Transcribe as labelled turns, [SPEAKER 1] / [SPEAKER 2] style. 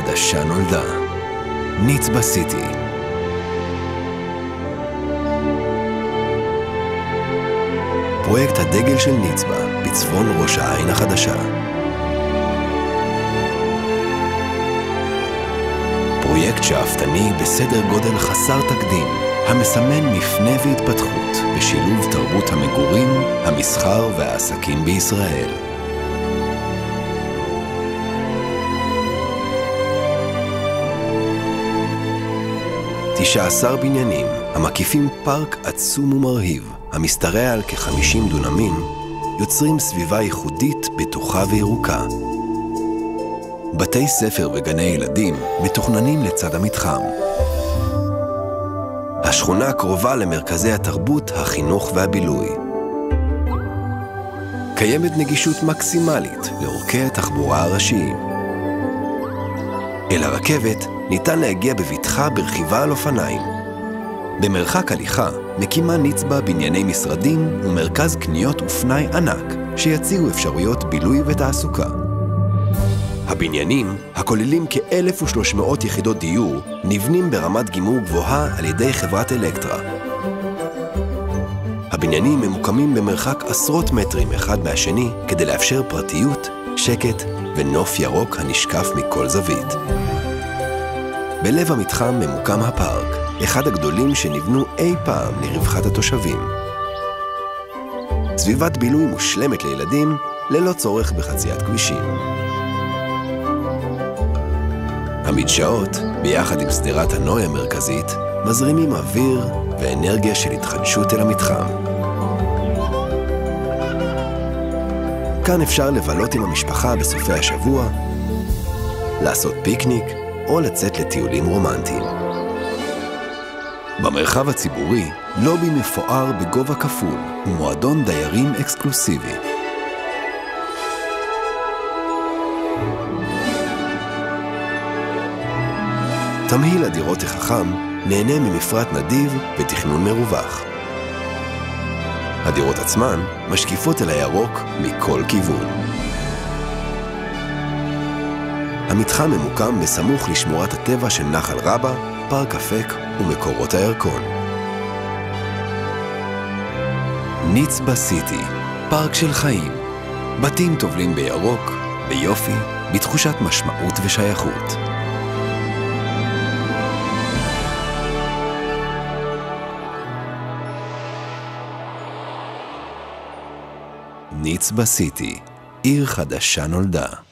[SPEAKER 1] חדשה נולדה. נצבה סיטי. פרויקט הדגל של נצבה בצפון ראש העין החדשה. פרויקט שאפתני בסדר גודל חסר תקדים, המסמן מפנה והתפתחות בשילוב תרבות המגורים, המסחר והעסקים בישראל. 19 בניינים המקיפים פארק עצום ומרהיב, המשתרע על כ-50 דונמים, יוצרים סביבה ייחודית, בטוחה וירוקה. בתי ספר וגני ילדים מתוכננים לצד המתחם. השכונה קרובה למרכזי התרבות, החינוך והבילוי. קיימת נגישות מקסימלית לאורכי התחבורה הראשיים. אל הרכבת ניתן להגיע בבטחה ברכיבה על אופניים. במרחק הליכה מקימה נצבה בנייני משרדים ומרכז קניות ופנאי ענק שיציעו אפשרויות בילוי ותעסוקה. הבניינים, הכוללים כ-1,300 יחידות דיור, נבנים ברמת גימור גבוהה על ידי חברת אלקטרה. הבניינים ממוקמים במרחק עשרות מטרים אחד מהשני כדי לאפשר פרטיות, שקט ונוף ירוק הנשקף מכל זווית. בלב המתחם ממוקם הפארק, אחד הגדולים שנבנו אי פעם לרווחת התושבים. סביבת בילוי מושלמת לילדים, ללא צורך בחציית כבישים. המדשאות, ביחד עם שדרת הנוי המרכזית, מזרימים אוויר ואנרגיה של התחדשות אל המתחם. כאן אפשר לבלות עם המשפחה בסופי השבוע, לעשות פיקניק או לצאת לטיולים רומנטיים. במרחב הציבורי, לובי מפואר בגובה כפול ומועדון דיירים אקסקלוסיבי. תמהיל הדירות החכם נהנה ממפרט נדיב ותכנון מרווח. הדירות עצמן משקיפות אל הירוק מכל כיוון. המתחם ממוקם בסמוך לשמורת הטבע של נחל רבה, פארק אפק ומקורות הירקון. נצבה סיטי, פארק של חיים. בתים טובלים בירוק, ביופי, בתחושת משמעות ושייכות. נצבה סיטי, עיר חדשה נולדה.